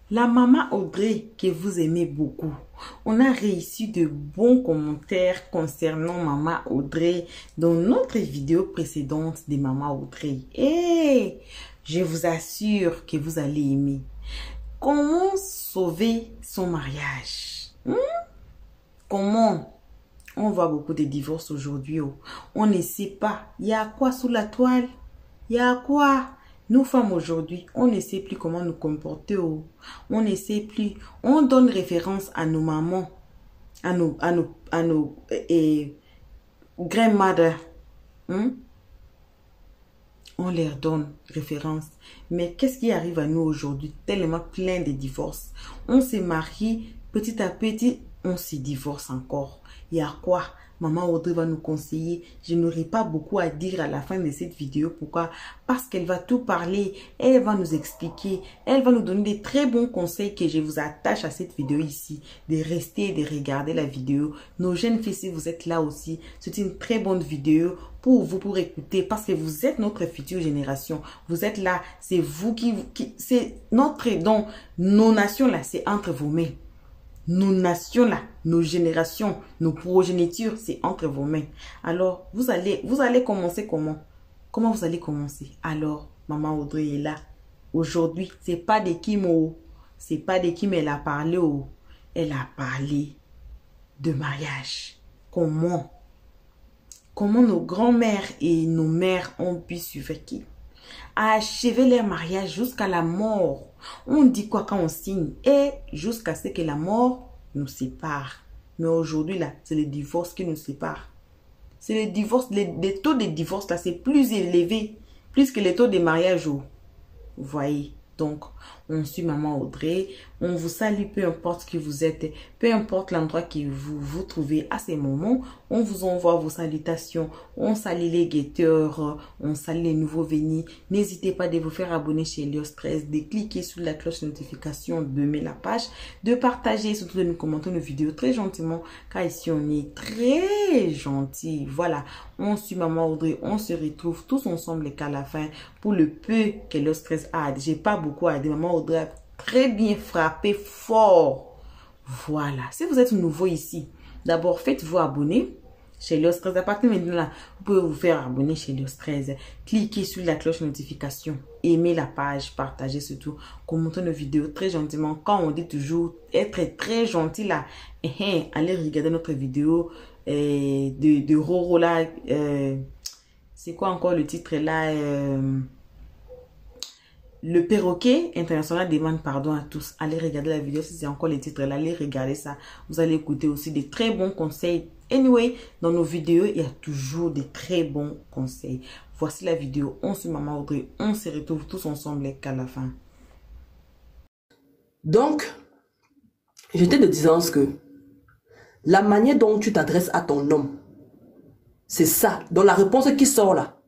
La maman Audrey que vous aimez beaucoup. On a réussi de bons commentaires concernant maman Audrey dans notre vidéo précédente de maman Audrey. Et je vous assure que vous allez aimer. Comment sauver son mariage? Comment? On voit beaucoup de divorces aujourd'hui. On ne sait pas. Il y a quoi sous la toile? Il y a quoi? Nous femmes aujourd'hui, on ne sait plus comment nous comporter. On ne sait plus. On donne référence à nos mamans, à nos grandmothers. On leur donne référence. Mais qu'est-ce qui arrive à nous aujourd'hui? Tellement plein de divorces. On se marie, petit à petit, on se divorce encore. Il y a quoi? Maman Audrey va nous conseiller. Je n'aurai pas beaucoup à dire à la fin de cette vidéo. Pourquoi? Parce qu'elle va tout parler. Elle va nous expliquer. Elle va nous donner des très bons conseils que je vous attache à cette vidéo ici. De rester et de regarder la vidéo. Nos jeunes filles, si vous êtes là aussi, c'est une très bonne vidéo pour vous, pour écouter. Parce que vous êtes notre future génération. Vous êtes là. C'est vous qui c'est notre don. Nos nations là, c'est entre vos mains. Nos nations là, nos générations, nos progénitures, c'est entre vos mains. Alors, vous allez commencer comment? Comment vous allez commencer? Alors, maman Audrey est là. Aujourd'hui, c'est pas de Kim, c'est pas de Kim elle a parlé. Elle a parlé de mariage. Comment? Comment nos grands-mères et nos mères ont pu survivre à achever leur mariage jusqu'à la mort. On dit quoi quand on signe? Et jusqu'à ce que la mort nous sépare. Mais aujourd'hui, là, c'est le divorce qui nous sépare. C'est le divorce, les taux de divorce, là, c'est plus élevé, plus que les taux de mariage. Vous voyez? Donc, on suit maman Audrey. On vous salue, peu importe qui vous êtes, peu importe l'endroit que vous vous trouvez à ces moments. On vous envoie vos salutations. On salue les guetteurs, on salue les nouveaux venus. N'hésitez pas de vous faire abonner chez Elios 13, de cliquer sur la cloche de notification, de mettre la page, de partager et surtout de nous commenter nos vidéos très gentiment, car ici on est très gentil. Voilà, on suit maman Audrey, on se retrouve tous ensemble qu'à la fin pour le peu que Elios 13 a. J'ai pas beaucoup à dire, maman Audrey a très bien frappé fort. Voilà, si vous êtes nouveau ici, d'abord faites-vous abonner chez Elios 13. À partir de maintenant, là, vous pouvez vous faire abonner chez Elios 13. Cliquez sur la cloche notification. Aimez la page, partagez surtout. Commentez nos vidéos très gentiment. Quand on dit toujours être très gentil là, allez regarder notre vidéo de Roro là. C'est quoi encore le titre là? Le perroquet international demande pardon à tous. Allez regarder la vidéo si c'est encore les titres là. Allez regarder ça. Vous allez écouter aussi des très bons conseils. Anyway, dans nos vidéos, il y a toujours des très bons conseils. Voici la vidéo. On suit maman Audrey. On se retrouve tous ensemble qu'à la fin. Donc, j'étais de disant que la manière dont tu t'adresses à ton homme, c'est ça. Donc la réponse qui sort là,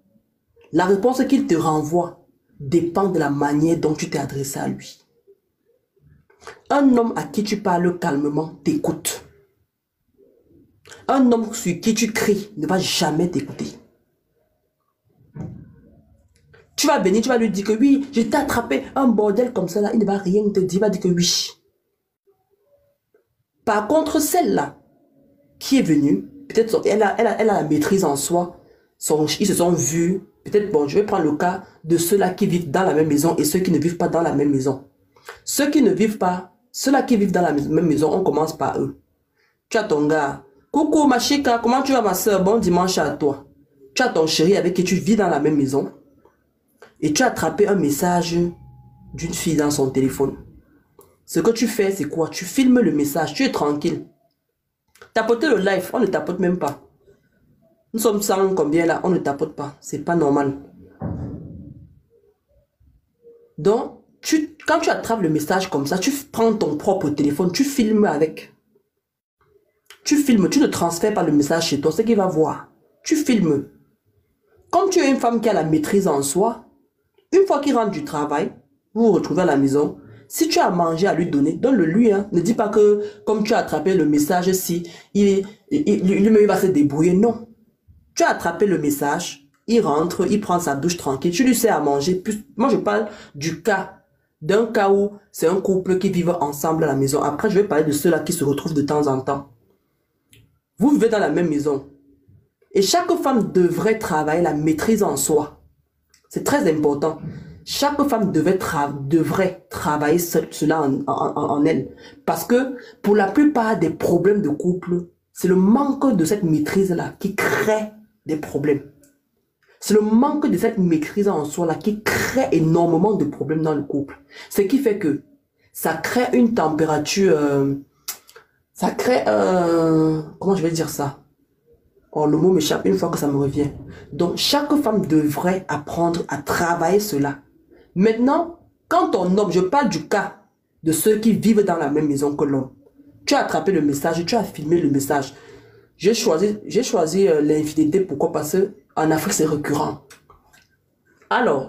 la réponse qu'il te renvoie, dépend de la manière dont tu t'es adressé à lui. Un homme à qui tu parles calmement t'écoute. Un homme sur qui tu cries ne va jamais t'écouter. Tu vas venir, tu vas lui dire que oui, je t'ai attrapé un bordel comme ça là, il ne va rien te dire, il va dire que oui. Par contre, celle-là qui est venue, peut-être elle a la maîtrise en soi, ils se sont vus. Peut-être, bon, je vais prendre le cas de ceux-là qui vivent dans la même maison et ceux qui ne vivent pas dans la même maison. Ceux qui ne vivent pas, ceux-là qui vivent dans la même maison, on commence par eux. Tu as ton gars. Coucou ma chica, comment tu vas ma soeur? Bon dimanche à toi. Tu as ton chéri avec qui tu vis dans la même maison. Et tu as attrapé un message d'une fille dans son téléphone. Ce que tu fais, c'est quoi? Tu filmes le message, tu es tranquille. Tapoter le live, on ne tapote même pas. Nous sommes 100 combien là, on ne tapote pas. C'est pas normal. Donc, quand tu attrapes le message comme ça, tu prends ton propre téléphone, tu filmes avec. Tu filmes, tu ne transfères pas le message chez toi, c'est qu'il va voir. Tu filmes. Comme tu es une femme qui a la maîtrise en soi, une fois qu'il rentre du travail, vous vous retrouvez à la maison. Si tu as à manger à lui donner, donne-le lui. Hein. Ne dis pas que comme tu as attrapé le message, si lui-même va se débrouiller. Non. Tu as attrapé le message, il rentre, il prend sa douche tranquille, tu lui sers à manger. Moi, je parle du cas d'un cas où c'est un couple qui vit ensemble à la maison. Après, je vais parler de ceux-là qui se retrouvent de temps en temps. Vous vivez dans la même maison. Et chaque femme devrait travailler la maîtrise en soi. C'est très important. Chaque femme devrait travailler cela en elle. Parce que pour la plupart des problèmes de couple, c'est le manque de cette maîtrise-là qui crée des problèmes. C'est le manque de cette maîtrise en soi-là qui crée énormément de problèmes dans le couple. Ce qui fait que ça crée une température... ça crée... comment je vais dire ça? Oh, le mot m'échappe une fois que ça me revient. Donc, chaque femme devrait apprendre à travailler cela. Maintenant, quand ton homme, je parle du cas de ceux qui vivent dans la même maison que l'homme. Tu as attrapé le message, tu as filmé le message. J'ai choisi l'infidélité. Pourquoi? Parce qu'en Afrique, c'est récurrent. Alors,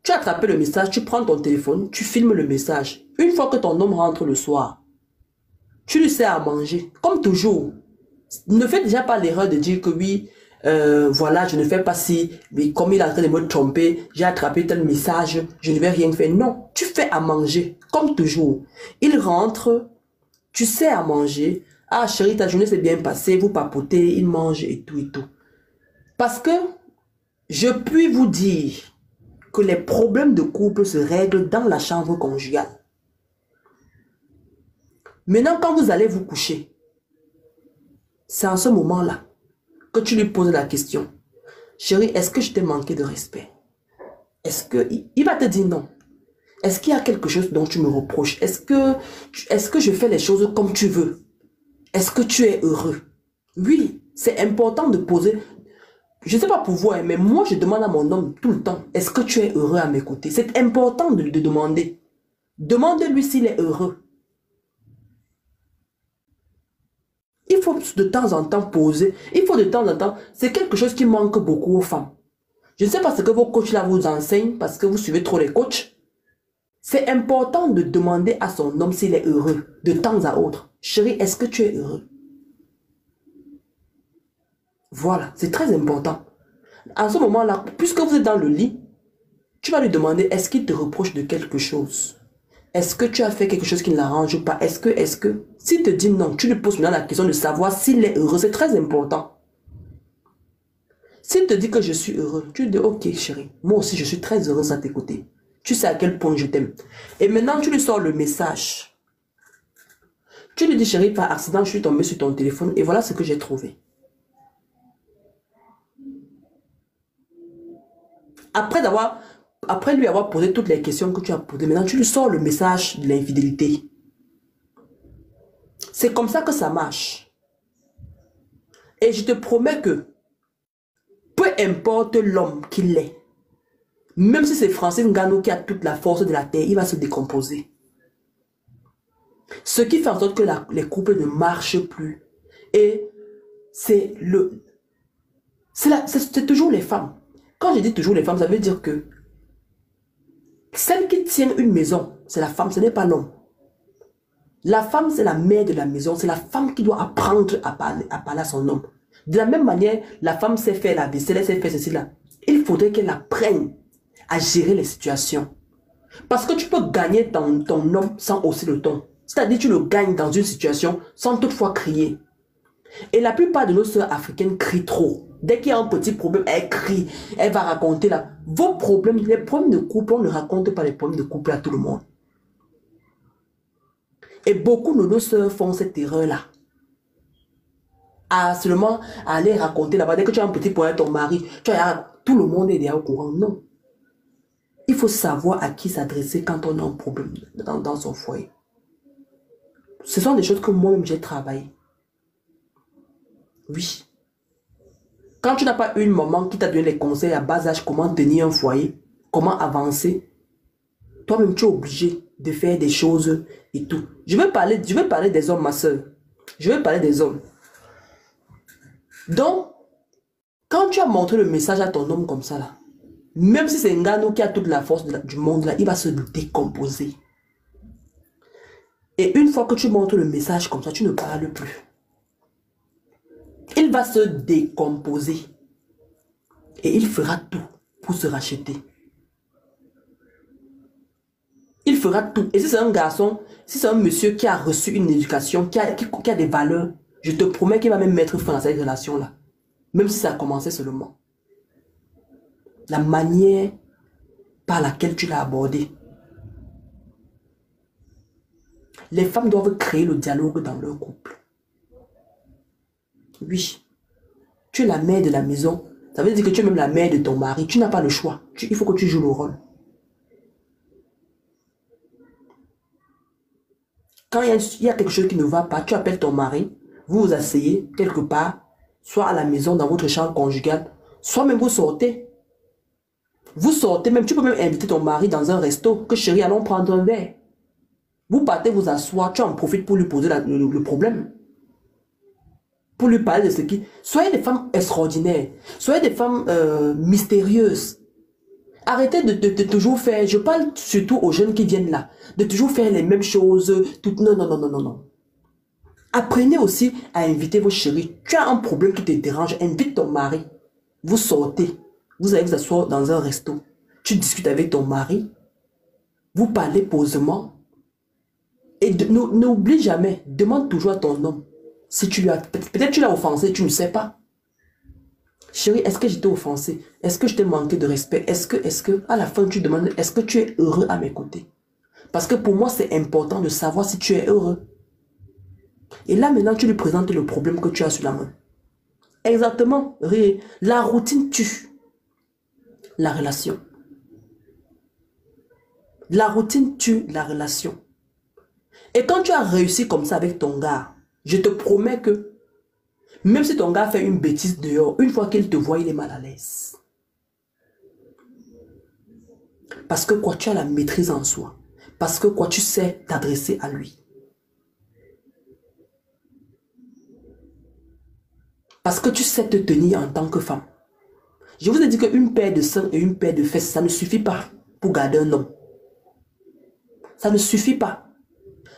tu as attrapé le message, tu prends ton téléphone, tu filmes le message. Une fois que ton homme rentre le soir, tu lui sers à manger. Comme toujours. Ne fais déjà pas l'erreur de dire que oui, voilà, je ne fais pas si, mais comme il est en train de me tromper, j'ai attrapé tel message, je ne vais rien faire. Non, tu fais à manger, comme toujours. Il rentre, tu sais à manger. Ah chérie, ta journée s'est bien passée, vous papotez, il mange et tout et tout. Parce que je puis vous dire que les problèmes de couple se règlent dans la chambre conjugale. Maintenant, quand vous allez vous coucher, c'est en ce moment-là que tu lui poses la question. Chérie, est-ce que je t'ai manqué de respect? Est-ce que... Il va te dire non. Est-ce qu'il y a quelque chose dont tu me reproches? Est-ce que je fais les choses comme tu veux? Est-ce que tu es heureux? Oui, c'est important de poser... Je ne sais pas pour vous, mais moi, je demande à mon homme tout le temps, est-ce que tu es heureux à m'écouter? C'est important de demander. Demande-lui s'il est heureux. Il faut de temps en temps poser. Il faut de temps en temps... C'est quelque chose qui manque beaucoup aux femmes. Je ne sais pas ce que vos coachs là vous enseignent parce que vous suivez trop les coachs. C'est important de demander à son homme s'il est heureux de temps à autre. Chérie, est-ce que tu es heureux? Voilà, c'est très important. À ce moment-là, puisque vous êtes dans le lit, tu vas lui demander, est-ce qu'il te reproche de quelque chose? Est-ce que tu as fait quelque chose qui ne l'arrange pas? Est-ce que... S'il te dit non, tu lui poses maintenant la question de savoir s'il est heureux. C'est très important. S'il te dit que je suis heureux, tu lui dis, ok chérie, moi aussi je suis très heureuse à t'écouter. Tu sais à quel point je t'aime. Et maintenant, tu lui sors le message. Tu lui dis, chérie, par accident, je suis tombée sur ton téléphone et voilà ce que j'ai trouvé. Après lui avoir posé toutes les questions que tu as posées, maintenant tu lui sors le message de l'infidélité. C'est comme ça que ça marche. Et je te promets que, peu importe l'homme qu'il est, même si c'est Francis Ngannou qui a toute la force de la terre, il va se décomposer. Ce qui fait en sorte que les couples ne marchent plus. Et c'est toujours les femmes. Quand je dis toujours les femmes, ça veut dire que celle qui tient une maison, c'est la femme, ce n'est pas l'homme. La femme, c'est la mère de la maison. C'est la femme qui doit apprendre à parler à son homme. De la même manière, la femme sait faire la vaisselle, elle sait faire ceci là. Il faudrait qu'elle apprenne à gérer les situations. Parce que tu peux gagner ton homme sans hausser le ton. C'est-à-dire tu le gagnes dans une situation sans toutefois crier. Et la plupart de nos sœurs africaines crient trop. Dès qu'il y a un petit problème, elle crie. Elle va raconter là. Vos problèmes, les problèmes de couple, on ne raconte pas les problèmes de couple à tout le monde. Et beaucoup de nos sœurs font cette erreur-là. À seulement aller raconter là-bas. Dès que tu as un petit problème avec ton mari, tout le monde est déjà au courant. Non. Il faut savoir à qui s'adresser quand on a un problème dans son foyer. Ce sont des choses que moi-même j'ai travaillé. Oui. Quand tu n'as pas une maman qui t'a donné les conseils à bas âge, comment tenir un foyer, comment avancer, toi-même tu es obligé de faire des choses et tout. Je vais parler des hommes, ma soeur. Je vais parler des hommes. Donc, quand tu as montré le message à ton homme comme ça, là, même si c'est Ngannou qui a toute la force du monde, là, il va se décomposer. Et une fois que tu montres le message comme ça, tu ne parles plus. Il va se décomposer. Et il fera tout pour se racheter. Il fera tout. Et si c'est un garçon, si c'est un monsieur qui a reçu une éducation, qui a des valeurs, je te promets qu'il va même mettre fin à cette relation-là. Même si ça a commencé seulement. La manière par laquelle tu l'as abordé. Les femmes doivent créer le dialogue dans leur couple. Oui. Tu es la mère de la maison. Ça veut dire que tu es même la mère de ton mari. Tu n'as pas le choix. Il faut que tu joues le rôle. Quand il y a quelque chose qui ne va pas, tu appelles ton mari, vous vous asseyez quelque part, soit à la maison, dans votre chambre conjugale, soit même vous sortez. Vous sortez même, tu peux même inviter ton mari dans un resto, que chérie, allons prendre un verre. Vous partez vous asseoir, tu en profites pour lui poser le problème. Pour lui parler de ce qui... Soyez des femmes extraordinaires, soyez des femmes mystérieuses. Arrêtez de toujours faire, je parle surtout aux jeunes qui viennent là, de toujours faire les mêmes choses. Non, non, non, non, non, non. Apprenez aussi à inviter vos chéris. Tu as un problème qui te dérange, invite ton mari. Vous sortez, vous allez vous asseoir dans un resto. Tu discutes avec ton mari, vous parlez posément. Et n'oublie jamais, demande toujours à ton homme. Si tu lui as, peut-être tu l'as offensé, tu ne sais pas. Chérie, est-ce que j'étais offensé? Est-ce que je t'ai manqué de respect? Est-ce que, à la fin, tu demandes, est-ce que tu es heureux à mes côtés? Parce que pour moi, c'est important de savoir si tu es heureux. Et là, maintenant, tu lui présentes le problème que tu as sur la main. Exactement. La routine tue la relation. La routine tue la relation. Et quand tu as réussi comme ça avec ton gars, je te promets que même si ton gars fait une bêtise dehors, une fois qu'il te voit, il est mal à l'aise. Parce que quoi, tu as la maîtrise en soi. Parce que quoi, tu sais t'adresser à lui. Parce que tu sais te tenir en tant que femme. Je vous ai dit qu'une paire de seins et une paire de fesses, ça ne suffit pas pour garder un homme. Ça ne suffit pas.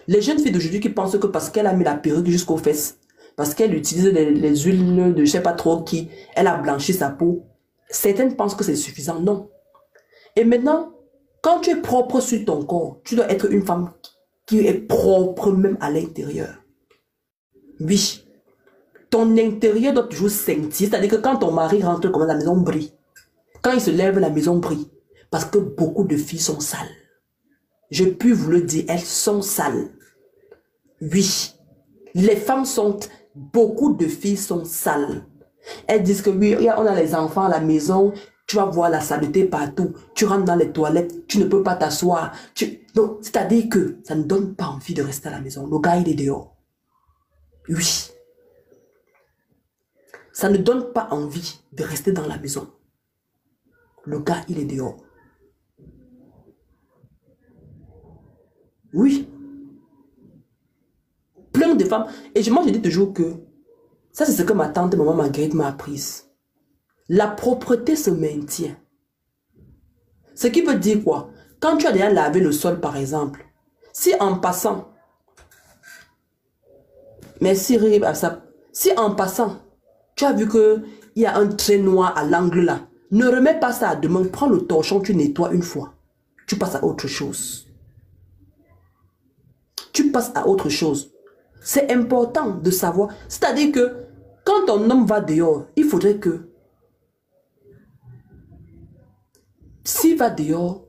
Les jeunes filles d'aujourd'hui qui pensent que parce qu'elle a mis la perruque jusqu'aux fesses, parce qu'elle utilise les huiles de je ne sais pas trop qui, elle a blanchi sa peau, certaines pensent que c'est suffisant. Non. Et maintenant, quand tu es propre sur ton corps, tu dois être une femme qui est propre même à l'intérieur. Oui. Ton intérieur doit toujours scintiller. C'est-à-dire que quand ton mari rentre comme la maison brille. Quand il se lève, la maison brille. Parce que beaucoup de filles sont sales. Je puis vous le dire, elles sont sales. Oui. Les femmes sont... Beaucoup de filles sont sales. Elles disent que oui, on a les enfants à la maison. Tu vas voir la saleté partout. Tu rentres dans les toilettes. Tu ne peux pas t'asseoir. Donc, c'est-à-dire que ça ne donne pas envie de rester à la maison. Le gars, il est dehors. Oui. Ça ne donne pas envie de rester dans la maison. Le gars, il est dehors. Oui. Plein de femmes. Et moi, je dis toujours que ça, c'est ce que ma tante, maman Marguerite m'a apprise. La propreté se maintient. Ce qui veut dire quoi? Quand tu as déjà lavé le sol, par exemple, si en passant, merci Rib, si en passant, tu as vu qu'il y a un trait noir à l'angle là, ne remets pas ça à demain, prends le torchon, tu nettoies une fois. Tu passes à autre chose. Tu passes à autre chose. C'est important de savoir. C'est-à-dire que quand ton homme va dehors, il faudrait que s'il va dehors,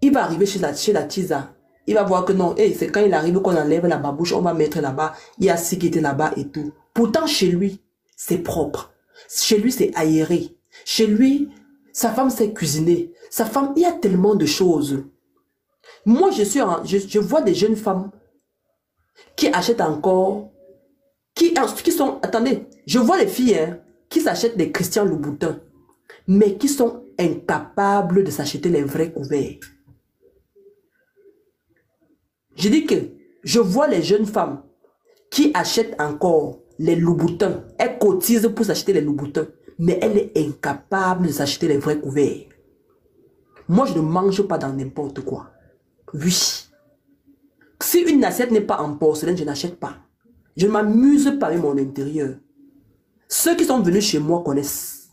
il va arriver chez la tisa. Il va voir que non, c'est quand il arrive qu'on enlève la babouche, on va mettre là-bas. Il y a ce qui était là-bas et tout. Pourtant, chez lui, c'est propre. Chez lui, c'est aéré. Chez lui, sa femme sait cuisiner. Sa femme, il y a tellement de choses. Moi, je vois des jeunes femmes qui achètent encore, qui sont, attendez, je vois les filles qui s'achètent des Christian Louboutin, mais qui sont incapables de s'acheter les vrais couverts. Je dis que je vois les jeunes femmes qui achètent encore les Louboutins. Elles cotisent pour s'acheter les Louboutins, mais elle est incapable de s'acheter les vrais couverts. Moi, je ne mange pas dans n'importe quoi. Oui. Si une assiette n'est pas en porcelaine, je n'achète pas. Je ne m'amuse pas avec mon intérieur. Ceux qui sont venus chez moi connaissent.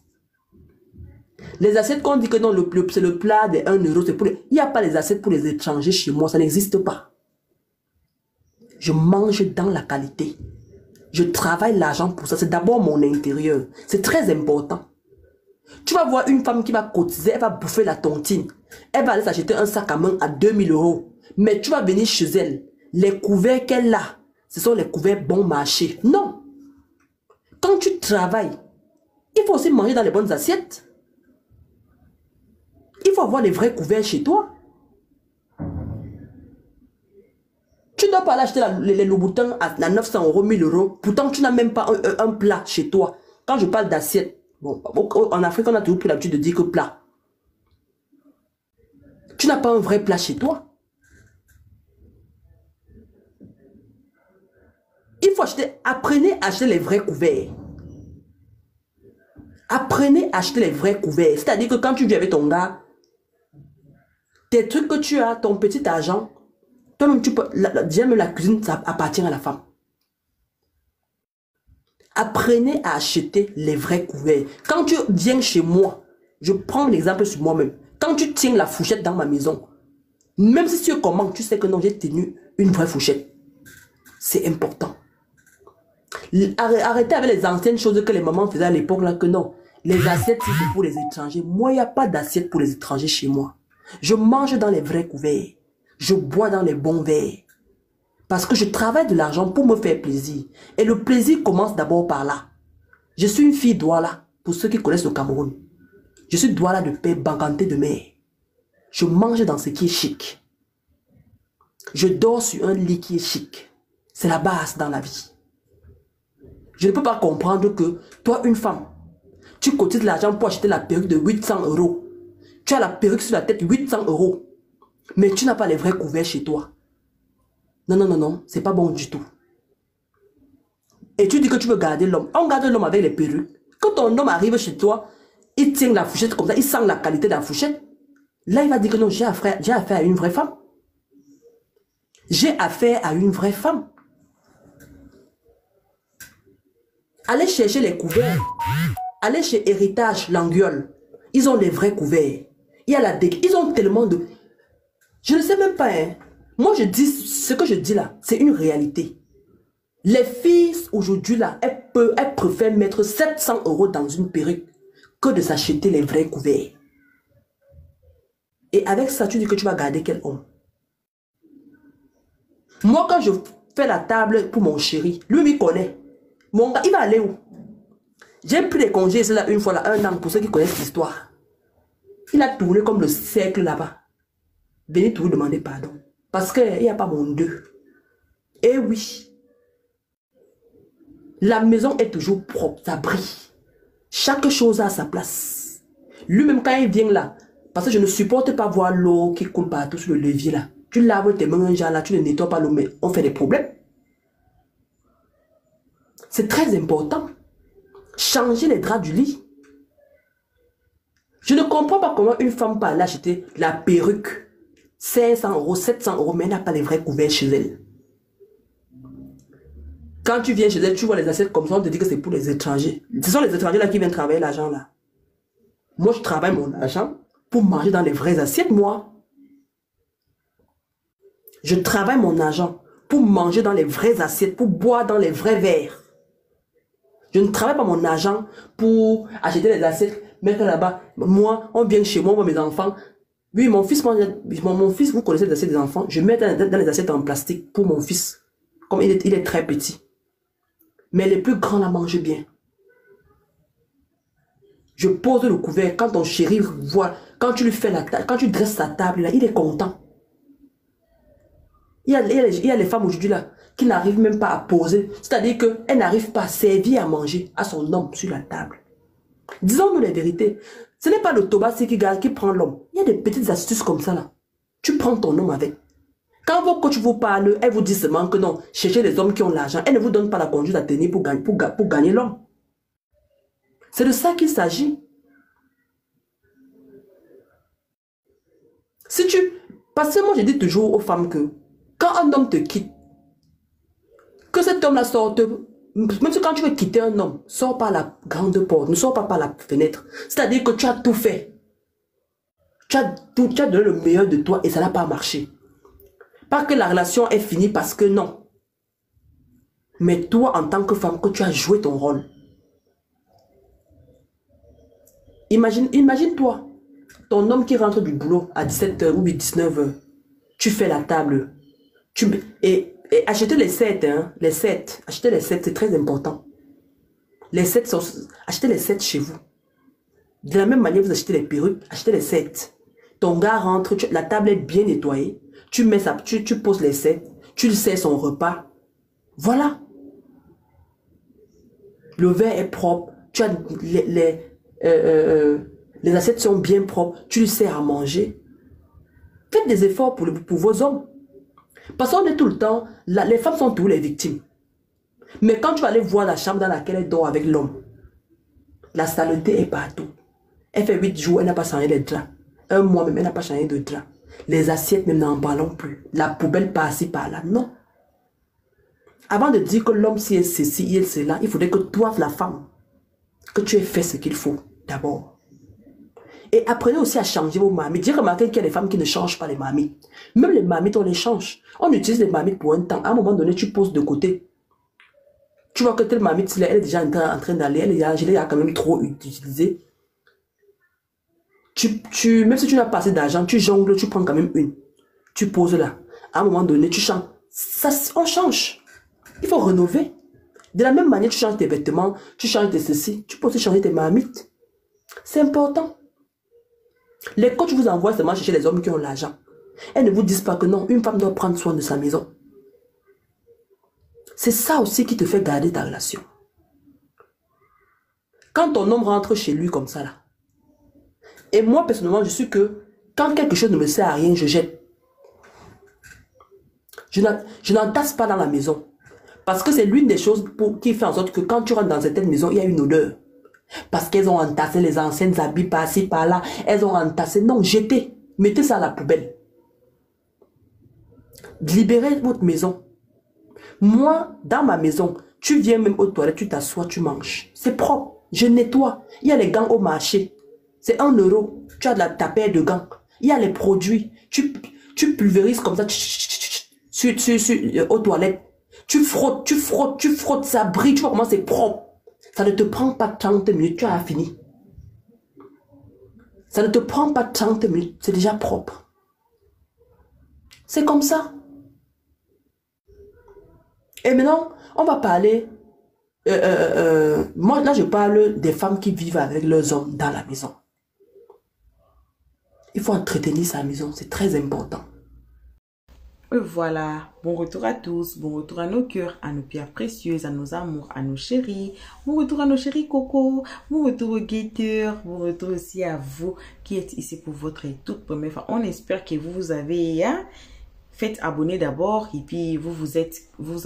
Les assiettes qu'on dit que non, c'est le plat de 1 euro, c'est pour les... Il n'y a pas les assiettes pour les étrangers chez moi, ça n'existe pas. Je mange dans la qualité. Je travaille l'argent pour ça, c'est d'abord mon intérieur. C'est très important. Tu vas voir une femme qui va cotiser, elle va bouffer la tontine. Elle va aller s'acheter un sac à main à 2000 euros. Mais tu vas venir chez elle. Les couverts qu'elle a, ce sont les couverts bon marché. Non. Quand tu travailles, il faut aussi manger dans les bonnes assiettes. Il faut avoir les vrais couverts chez toi. Tu ne dois pas aller acheter les Louboutins à 900 euros, 1000 euros. Pourtant, tu n'as même pas un plat chez toi. Quand je parle d'assiette, bon, en Afrique, on a toujours pris l'habitude de dire que plat. Tu n'as pas un vrai plat chez toi. Il faut acheter, apprenez à acheter les vrais couverts. Apprenez à acheter les vrais couverts. C'est-à-dire que quand tu viens avec ton gars, tes trucs que tu as, ton petit argent, toi-même, tu peux, déjà même la cuisine, ça appartient à la femme. Apprenez à acheter les vrais couverts. Quand tu viens chez moi, je prends l'exemple sur moi-même. Quand tu tiens la fourchette dans ma maison, même si tu commandes, tu sais que non, j'ai tenu une vraie fourchette. C'est important. Arrêtez avec les anciennes choses que les mamans faisaient à l'époque, là, que non. Les assiettes, c'est pour les étrangers. Moi, il n'y a pas d'assiette pour les étrangers chez moi. Je mange dans les vrais couverts. Je bois dans les bons verres. Parce que je travaille de l'argent pour me faire plaisir. Et le plaisir commence d'abord par là. Je suis une fille Douala, pour ceux qui connaissent le Cameroun. Je suis Douala de paix, Banganté de mer. Je mange dans ce qui est chic. Je dors sur un lit qui est chic. C'est la base dans la vie. Je ne peux pas comprendre que toi, une femme, tu cotises l'argent pour acheter la perruque de 800 euros. Tu as la perruque sur la tête, 800 euros. Mais tu n'as pas les vrais couverts chez toi. Non, non, non, non, c'est pas bon du tout. Et tu dis que tu veux garder l'homme. On garde l'homme avec les perruques. Quand ton homme arrive chez toi, il tient la fourchette comme ça, il sent la qualité de la fourchette. Là, il va dire que non, j'ai affaire à une vraie femme. J'ai affaire à une vraie femme. Allez chercher les couverts. Allez chez Héritage, Langueule. Ils ont les vrais couverts. Il y a la dégue. Ils ont tellement de... Je ne sais même pas, hein. Moi, je dis, ce que je dis là, c'est une réalité. Les filles, aujourd'hui là, elles préfèrent mettre 700 euros dans une perruque que de s'acheter les vrais couverts. Et avec ça, tu dis que tu vas garder quel homme? Moi, quand je fais la table pour mon chéri, lui, il connaît. Mon gars, il va aller où? J'ai pris des congés, c'est là, une fois, là, 1 an, pour ceux qui connaissent l'histoire. Il a tourné comme le cercle là-bas. Venez tout demander pardon. Parce qu'il n'y a pas mon deux. Eh oui. La maison est toujours propre, ça brille. Chaque chose a sa place. Lui-même, quand il vient là, parce que je ne supporte pas voir l'eau qui coule partout sur le levier là. Tu laves tes mains un genre là, tu ne nettoies pas l'eau, mais on fait des problèmes. C'est très important. Changer les draps du lit. Je ne comprends pas comment une femme peut aller acheter la perruque 500 euros, 700 euros, mais elle n'a pas les vrais couverts chez elle. Quand tu viens chez elle, tu vois les assiettes comme ça, on te dit que c'est pour les étrangers. Ce sont les étrangers là qui viennent travailler l'argent là. Moi, je travaille mon argent pour manger dans les vraies assiettes, moi. Je travaille mon argent pour manger dans les vraies assiettes, pour boire dans les vrais verres. Je ne travaille pas mon argent pour acheter les assiettes, mettre là-bas. Moi, on vient chez moi, mes enfants. Oui, mon fils, vous connaissez les assiettes des enfants. Je mets dans les assiettes en plastique pour mon fils. Comme il est très petit. Mais les plus grands la mangent bien. Je pose le couvert. Quand ton chéri voit, quand tu lui fais la table, quand tu dresses sa table, là, il est content. Il y a les femmes aujourd'hui là qui n'arrivent même pas à poser. C'est-à-dire qu'elles n'arrivent pas à servir à manger à son homme sur la table. Disons-nous les vérités. Ce n'est pas le Tobassi qui prend l'homme. Il y a des petites astuces comme ça là. Tu prends ton homme avec. Quand vos coachs vous parlent, elles vous disent seulement que non, cherchez les hommes qui ont l'argent. Elles ne vous donnent pas la conduite à tenir pour gagner l'homme. C'est de ça qu'il s'agit. Parce que moi je dis toujours aux femmes que quand un homme te quitte, que cet homme-là sorte, même si quand tu veux quitter un homme, sors par la grande porte, ne sors pas par la fenêtre. C'est-à-dire que tu as tout fait. tu as donné le meilleur de toi et ça n'a pas marché. Pas que la relation est finie parce que non. Mais toi, en tant que femme, que tu as joué ton rôle. Imagine-toi, ton homme qui rentre du boulot à 17h ou 19h. Tu fais la table. Et achetez les sets, hein, les sets. Achetez les sets, c'est très important. Achetez les sets chez vous. De la même manière, vous achetez les perruques, achetez les sets. Ton gars rentre, la table est bien nettoyée. Tu poses les sets, tu lui sers son repas. Voilà. Le verre est propre. Tu as les assiettes sont bien propres. Tu lui sers à manger. Faites des efforts pour vos hommes. Parce qu'on est tout le temps, les femmes sont toujours les victimes. Mais quand tu vas aller voir la chambre dans laquelle elle dort avec l'homme, la saleté est partout. Elle fait 8 jours, elle n'a pas changé les draps. Un mois même, elle n'a pas changé de drap. Les assiettes, même n'en parlons plus. La poubelle par-ci, par-là. Non. Avant de dire que l'homme, si est ceci, il est cela, il faudrait que toi, la femme, que tu aies fait ce qu'il faut d'abord. Et apprenez aussi à changer vos marmites. J'ai remarqué qu'il y a des femmes qui ne changent pas les marmites. Même les marmites, on les change. On utilise les marmites pour un temps. À un moment donné, tu poses de côté. Tu vois que telle marmite, elle est déjà en train d'aller. Je l'ai quand même trop utilisée. Même si tu n'as pas assez d'argent, tu jongles, tu prends quand même une. Tu poses là. À un moment donné, tu changes. On change. Il faut rénover. De la même manière, tu changes tes vêtements, tu changes de ceci. Tu peux aussi changer tes marmites. C'est important. Les coachs vous envoient seulement chercher les hommes qui ont l'argent. Elles ne vous disent pas que non, une femme doit prendre soin de sa maison. C'est ça aussi qui te fait garder ta relation. Quand ton homme rentre chez lui comme ça là, et moi personnellement je suis que quand quelque chose ne me sert à rien, je jette. Je n'entasse pas dans la maison. Parce que c'est l'une des choses qui fait en sorte que quand tu rentres dans cette maison, il y a une odeur. Parce qu'elles ont entassé les anciennes habits par-ci, par-là. Elles ont entassé. Non, jetez. Mettez ça à la poubelle. Libérez votre maison. Moi, dans ma maison, tu viens même aux toilettes, tu t'assois, tu manges. C'est propre. Je nettoie. Il y a les gants au marché. C'est 1 €. Tu as de ta paire de gants. Il y a les produits. Tu pulvérises comme ça aux toilettes. Tu frottes, ça brille. Tu vois comment c'est propre. Ça ne te prend pas 30 minutes, tu as fini. Ça ne te prend pas 30 minutes, c'est déjà propre. C'est comme ça. Et maintenant, on va parler... moi, là, je parle des femmes qui vivent avec leurs hommes dans la maison. Il faut entretenir sa maison, c'est très important. Voilà, bon retour à tous, bon retour à nos cœurs, à nos pierres précieuses, à nos amours, à nos chéris, bon retour à nos chéris coco, bon retour aux guetteurs, bon retour aussi à vous qui êtes ici pour votre toute première fois. On espère que vous avez faites abonner d'abord et puis vous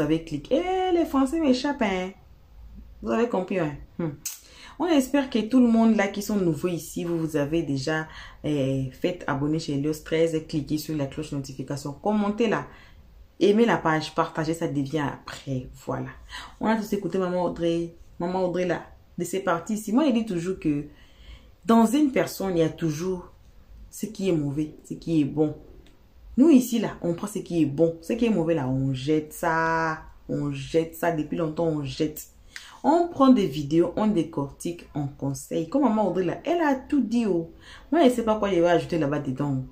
avez cliqué. Eh, les Français m'échappent, hein. Vous avez compris, hein? On espère que tout le monde là qui sont nouveaux ici, vous avez déjà fait abonner chez Elios 13, cliquez sur la cloche de notification, commentez là, aimez la page, partagez, ça devient après. Voilà. On a tous écouté Maman Audrey là, de ces parties ici. Moi, il dit toujours que dans une personne, il y a toujours ce qui est mauvais, ce qui est bon. Nous ici là, on prend ce qui est bon, ce qui est mauvais là, on jette ça depuis longtemps, on jette. On prend des vidéos, on décortique, on conseille. Comme Maman Audrey là, elle a tout dit. Oh. Moi, je ne sais pas quoi il va ajouter là-bas dedans.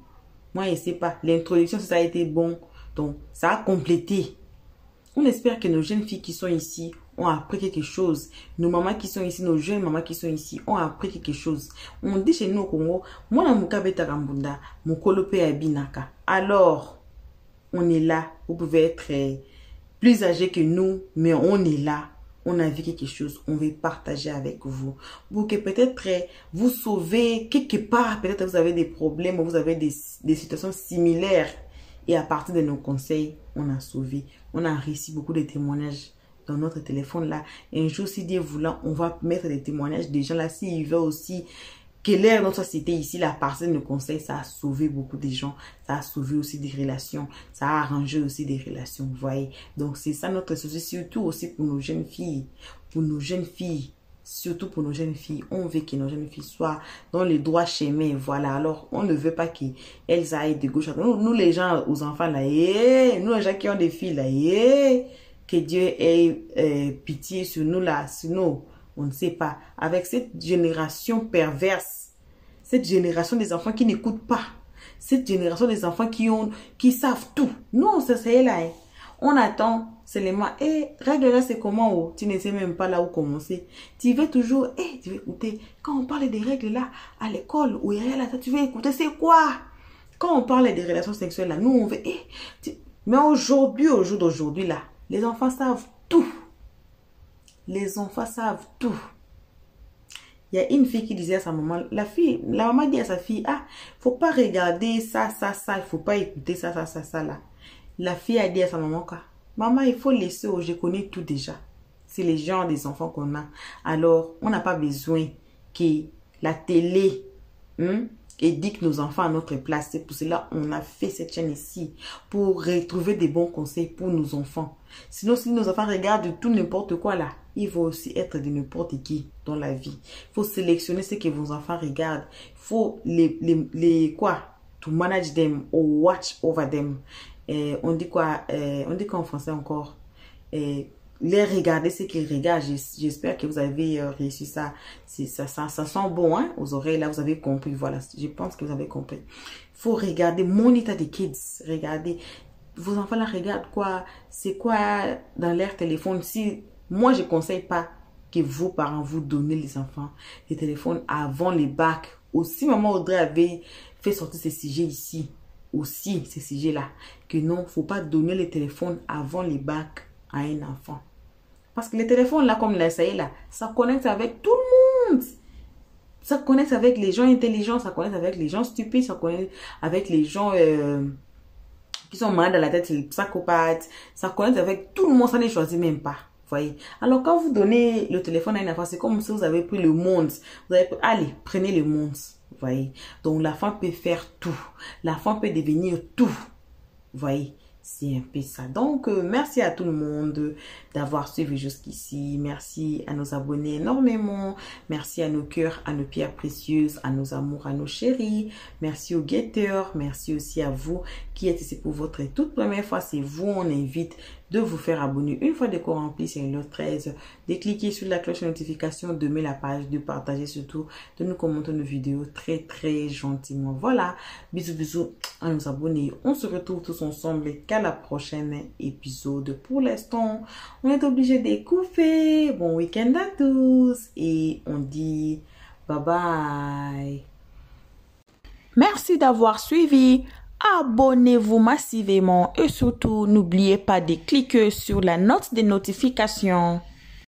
Moi, je ne sais pas. L'introduction, ça a été bon. Donc, ça a complété. On espère que nos jeunes filles qui sont ici ont appris quelque chose. Nos mamans qui sont ici, nos jeunes mamans qui sont ici ont appris quelque chose. On dit chez nous au Congo, moi, alors, on est là. Vous pouvez être plus âgé que nous, mais on est là. On a vu quelque chose, on veut partager avec vous. Pour que peut-être vous sauvez quelque part, peut-être vous avez des problèmes, vous avez des situations similaires. Et à partir de nos conseils, on a sauvé. On a réussi beaucoup de témoignages dans notre téléphone là. Et un jour, si Dieu voulant, on va mettre des témoignages des gens là. S'ils veulent aussi que l'air de notre société ici, la partie de nos conseils, ça a sauvé beaucoup de gens. Ça a sauvé aussi des relations. Ça a arrangé aussi des relations, vous voyez. Donc, c'est ça notre souci, surtout aussi pour nos jeunes filles. Pour nos jeunes filles. surtout pour nos jeunes filles. On veut que nos jeunes filles soient dans le droit chemin. Voilà. Alors, on ne veut pas qu'elles aillent de gauche à droite. Nous, les gens, aux enfants, là, nous, les gens qui ont des filles, là, que Dieu ait pitié sur nous, là. Sinon, on ne sait pas. Avec cette génération perverse, cette génération des enfants qui n'écoutent pas, cette génération des enfants qui savent tout. Nous, on s'essaye là, hein. On attend seulement, règle là, c'est comment, oh? Tu ne sais même pas là où commencer. Tu veux toujours, tu veux écouter. Quand on parle des règles là, à l'école, ou là, tu veux écouter, c'est quoi? Quand on parle des relations sexuelles là, nous, on veut, mais aujourd'hui, au jour d'aujourd'hui là, les enfants savent tout. Les enfants savent tout. Il y a une fille qui disait à sa maman, la maman dit à sa fille, faut pas regarder ça, il faut pas écouter ça là. La fille a dit à sa maman, quoi, maman, il faut laisser, je connais tout déjà. C'est les genres des enfants qu'on a. Alors, on n'a pas besoin que la télé éduque nos enfants à notre place. C'est pour cela qu'on a fait cette chaîne ici, pour retrouver des bons conseils pour nos enfants. Sinon, si nos enfants regardent tout n'importe quoi là, ils vont aussi être de n'importe qui dans la vie. Il faut sélectionner ce que vos enfants regardent. Il faut to manage them or watch over them. On dit quoi en français encore? Les regarder ce qu'ils regardent. J'espère que vous avez réussi ça. Ça sent bon, hein, aux oreilles. Là, vous avez compris. Voilà, je pense que vous avez compris. Il faut regarder, monitor the kids. Regardez. Vos enfants là regardent quoi? C'est quoi dans leur téléphone? Si moi, je ne conseille pas que vos parents vous donnez les enfants les téléphones avant les bacs. Aussi, maman Audrey avait fait sortir ces sujets ici. Aussi, ces sujets-là. Que non, il ne faut pas donner les téléphones avant les bacs à un enfant. Parce que les téléphones, là, comme ça y est, là, ça connecte avec tout le monde. Ça connecte avec les gens intelligents, ça connecte avec les gens stupides, ça connecte avec les gens qui sont malades à la tête, les psychopathes. Ça connecte avec tout le monde, ça ne choisit même pas. Voyez. Alors, quand vous donnez le téléphone à un enfant, c'est comme si vous avez pris le monde. Vous avez pris, allez, prenez le monde. Voyez. Donc, l'enfant peut faire tout. L'enfant peut devenir tout. Voyez. C'est un peu ça. Donc, merci à tout le monde d'avoir suivi jusqu'ici. Merci à nos abonnés énormément. Merci à nos cœurs, à nos pierres précieuses, à nos amours, à nos chéris. Merci aux guetteurs. Merci aussi à vous qui êtes ici pour votre toute première fois. C'est vous, on invite de vous faire abonner une fois déco rempli, c'est le 13, de cliquer sur la cloche de notification, de mettre la page, de partager surtout, de nous commenter nos vidéos très gentiment. Voilà, bisous à nos abonnés. On se retrouve tous ensemble qu'à la prochaine épisode. Pour l'instant, on est obligé de couper. Bon week-end à tous et on dit bye bye. Merci d'avoir suivi. Abonnez-vous massivement et surtout n'oubliez pas de cliquer sur la note de notification.